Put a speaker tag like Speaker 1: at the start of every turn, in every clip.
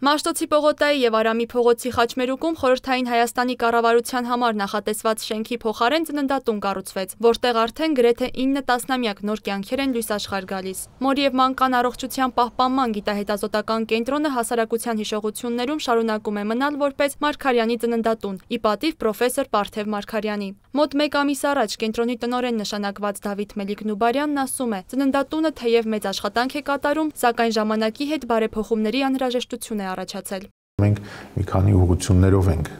Speaker 1: Մաշտոցի պողոտայի և Արամի փողոցի խաչմերուկում խորհրդային Հայաստանի կառավարության համար նախատեսված շենքի փոխարեն ծննդատուն կառուցվեց, որտեղ արդեն գրեթե 9 տասնամյակ նոր կյանքեր են լույս աշխարհ գալիս։ Մոր և մանկան առողջության պահպանման գիտահետազոտական կենտրոնը հասարակության հիշողություններում շարունակում է մնալ որպես Մարգարյանի ծննդատուն, ի պատիվ պրոֆեսոր Պարթև Մարգարյանի։ Մոտ մեկ ամիս առաջ կենտրոնի տնօրեն նշանակված Դավիթ Մելիք-Նուբարյանն ասում է, ծննդատունը թեև մեծ աշխատանք է կատարում, սակայն ժամանակի հետ բարեփոխումների անհրաժեշտություն է առաջացել։
Speaker 2: Մենք մի քանի ուղղություններով ենք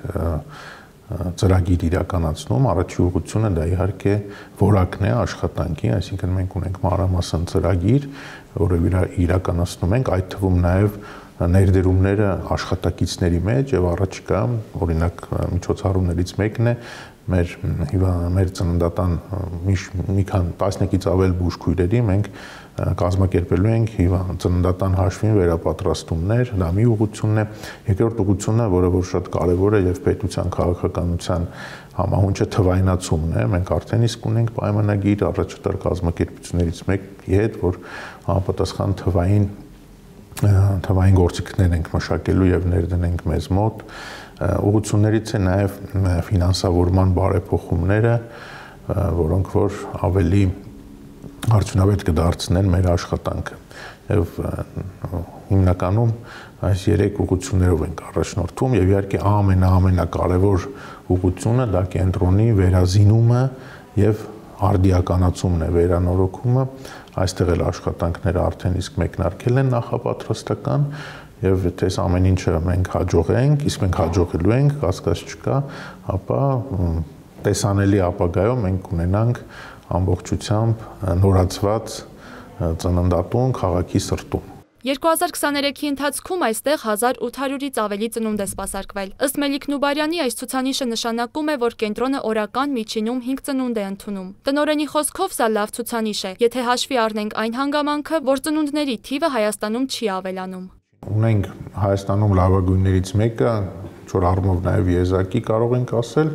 Speaker 2: ծրագիր իրականացնում, առաջի ուղղությունը դա իհարկե որակն է աշխատանքի, այսինքն մենք ունենք մանրամասն ծրագիր, որը իրականացնում ենք, այդ թվում նաև ներդրումները աշխատակիցների մեջ եւ առաջիկա օրինակ միջոցառումներից մեկն է մեր ծննդատան մի քան 10-ից ավել բուժքույրերի մենք կազմակերպելու ենք ծննդատան հաշվին վերապատրաստումներ, դա մի ուղղությունն է, երկրորդ ուղղությունը, որը որ շատ կարևոր է եւ պետության քաղաքականության համահունչը թվայնացումն է, մենք արդեն իսկ ունենք պայմանագիր առաջատար կազմակերպություններից մեկի հետ, որ համապատասխան թվային գործիքներ ենք մշակելու եւ ներդնենք մեզ մոտ, ուղղություններից է նաեւ ֆինանսավորման բարեփոխումները, որոնք որ ավելի արդյունավետ կդարձնեն մեր աշխատանքը եւ հիմնականում այս 3 ուղղություններով ենք առաջնորդվում եւ իհարկե ամենակարևոր ուղղությունը դա կենտրոնի վերազինումը եւ արդիականացումն է, վերանորոգումը, այստեղ էլ աշխատանքները արդեն իսկ մեկնարկել են նախապատրաստական եւ եթե այս ամեն ինչը մենք հաջողենք, իսկ մենք հաջողելու ենք, կասկած չկա, ապա տեսանելի ապագայում մենք ունենանք ամբողջությամբ նորացված ծննդատուն քաղաքի սրտում։
Speaker 1: 2023-ի ընթացքում այստեղ 1800-ից ավելի ծնունդ է սպասարկվել։ Ըստ Մելիք-Նուբարյանի այս ցուցանիշը նշանակում է, որ կենտրոնը օրական միջինում 5 ծնունդ է ընդունում։ Տնօրենի խոսքով սա լավ ցուցանիշ է, եթե հաշվի առնենք այն հանգամանքը, որ ծնունդների թիվը Հայաստանում չի ավելանում։
Speaker 2: Ունենք Հայաստանում լավագույններից մեկը, որ առումով նաև եզակի կարող ենք ասել,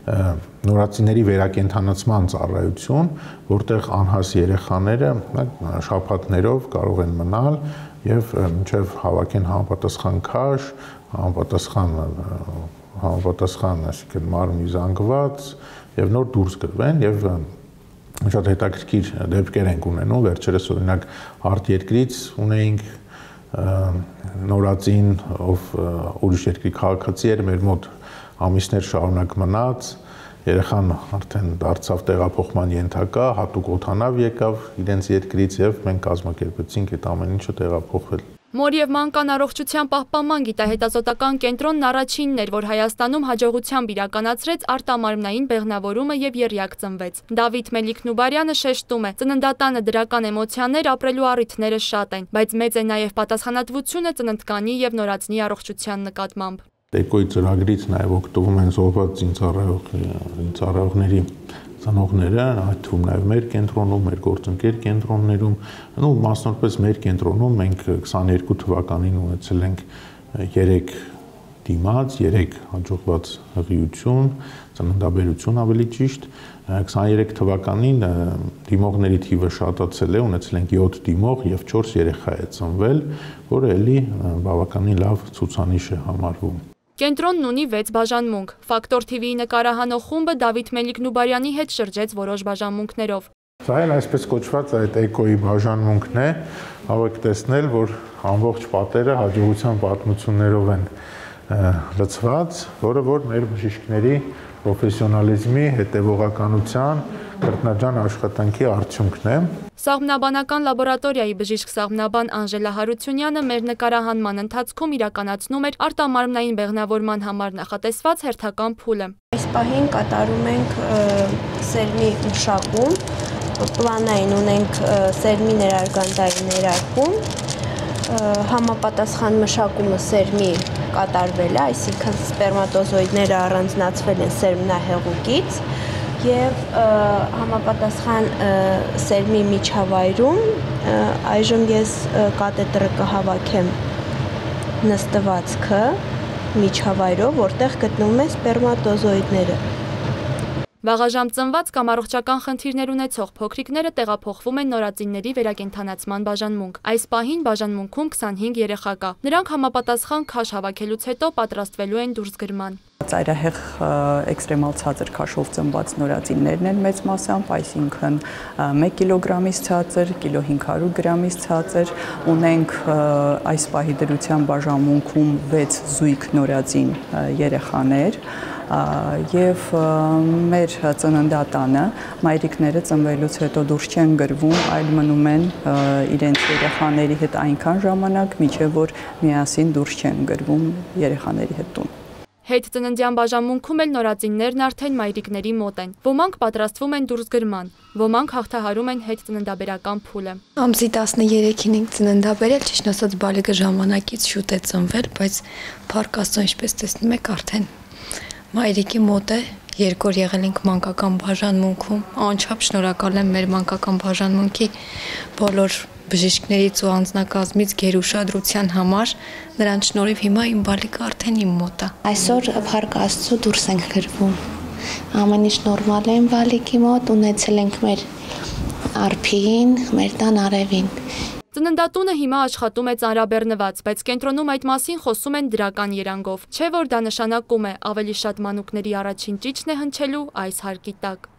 Speaker 2: նորածիների վերակենդանացման ծառայություն, որտեղ անհաս երեխաները շաբաթներով կարող են մնալ եւ մինչեւ հավաքեն համապատասխան քաշ, համապատասխան, այսինքն մարմնի զանգված եւ նոր դուրս գրվեն եւ շատ հետաքրքիր դեպքեր ենք ունենում, վերջերս օրինակ արտերկրից ունեինք նորածին, ով ուրիշ երկրի քաղաքացի էր, մեր մոտ ամիսներ շարունակ մնաց, երեխան արդեն դարձավ տեղափոխման ենթակա, հատուկ օդանավ եկավ իրենց երկրից եւ մենք կազմակերպեցինք այդ ամեն ինչը տեղափոխվել։
Speaker 1: Մոր և մանկան առողջության պահպանման գիտահետազոտական կենտրոնն առաջինն էր, որ Հայաստանում հաջողությամբ իրականացրեց արտամարմնային բեղմնավորումը եւ եռյակ ծնվեց։ Դավիթ Մելիք-Նուբարյանը շեշտում է, ծննդատանը դրական էմոցիաներ ապրելու առիթները շատ են, բայց մեծ է նաեւ պատասխանատվությունը ծննդկանի եւ նորածնի առողջության նկատմամբ։
Speaker 2: Տեկոյի ծրագրից նաև օգտվում են զոհված զինծառայողների ծնողները, այդ թվում նաև մեր կենտրոնում, մեր գործընկեր կենտրոններում, մասնավորապես մեր կենտրոնում մենք 22 թվականին ունեցել ենք 3 դիմաց, 3 հաջողված հղիություն, ծննդաբերություն ավելի ճիշտ, 23 թվականին դիմողների թիվը շատացել է, ունեցել ենք 7 դիմող եւ 4 երեխա է ծնվել, որը էլի բավականին լավ ցուցանիշ է համարվում։
Speaker 1: Կենտրոնն ունի 6 բաժանմունք։ Ֆակտոր TV-ի նկարահանող խումբը Դավիթ Մելիք-Նուբարյանի հետ շրջեց որոշ բաժանմունքներով։
Speaker 2: Սա էլ այսպես կոչված այդ էկոյի բաժանմունքն է, կարող տեսնել, որ ամբողջ պատերը հաջողության պատմություններով են լցված, որը որ մեր բժիշկների պրոֆեսիոնալիզմի, հետևողականության, քրտնաջան աշխատանքի արդյունքն է։
Speaker 1: Սաղմնաբանական լաբորատորիայի բժիշկ սաղմնաբան Անժելա Հարությունյանը մեր նկարահանման ընթացքում իրականացնում էր արտամարմնային բեղմնավորման համար նախատեսված հերթական փուլը։
Speaker 3: Այս պահին կատարում ենք սերմի մշակում, պլանային ունենք սերմի ներարգանդային ներարկում, համապատասխան մշակումը սերմի կատարվել է, այսինքն սպերմատոզոիդները առանձնացվել են սերմնահեղուկից եւ համապատասխան սերմի միջավայրում այժմ ես կաթետրը կհավաքեմ նստվածքը միջավայրով, որտեղ գտնվում են սպերմատոզոիդները։
Speaker 1: Վաղաժամ ծնված կամ առողջական խնդիրներ ունեցող փոքրիկները տեղափոխվում են նորածինների վերակենդանացման բաժանմունք։ Այս պահին բաժանմունքում 25 երեխա կա։ Նրանք համապատասխան քաշ հավաքելուց հետո պատրաստվելու են դուրսգրման։
Speaker 4: Ծայրահեղ էքստրեմալ ցածր քաշով ծնված նորածիններն են մեծ մասամբ, այսինքն 1 կիլոգրամից ցածր, կիլո 500 գրամից ցածր, ունենք այս պահի դրության բաժանմունքում 6 զույգ նորածին երեխաներ եւ մեր ծննդատանը մայրիկները ծնվելուց հետո դուրս չեն գրվում, այլ մնում են իրենց երեխաների հետ այնքան ժամանակ, մինչեւ որ միասին դուրս չեն գրվում երեխաների հետ տուն։
Speaker 1: Հետծննդյան բաժանմունքում էլ նորածիններն արդեն մայրիկների մոտ են։ Ոմանք պատրաստվում են դուրսգրման, ոմանք հաղթահարում են հետծննդաբերական փուլը։
Speaker 5: Ամսի 13-ին ենք ծննդաբերել, ճիշտ ասած բալիկը ժամանակից շուտ է ծնվել, բայց փառք Աստծո, ինչպես տեսնում եք, արդեն մայրիկի մոտ է։ 2 օր եղել ենք մանկական բաժանմունքում, անչափ շնորհակալ եմ մեր մանկական բաժանմունքի բոլոր բժիշկներից ու անձնակազմից գերուշադրության համար, նրանց շնորհիվ հիմա իմ բալիկը արդեն իմ մոտ է։
Speaker 6: Այսօր փառք Աստծո դուրս ենք գրվում։ Ամեն ինչ նորմալ է բալիկի մոտ, ունեցել ենք մեր արփին, մեր տան արևին։
Speaker 1: Ծննդատունը հիմա աշխատում է ծանրաբեռնված, բայց կենտրոնում այդ մասին խոսում են դրական երանգով, չէ որ դա նշանակում է ավելի շատ մանուկների առաջին ճիճն է հնչելու այս հարկի տակ։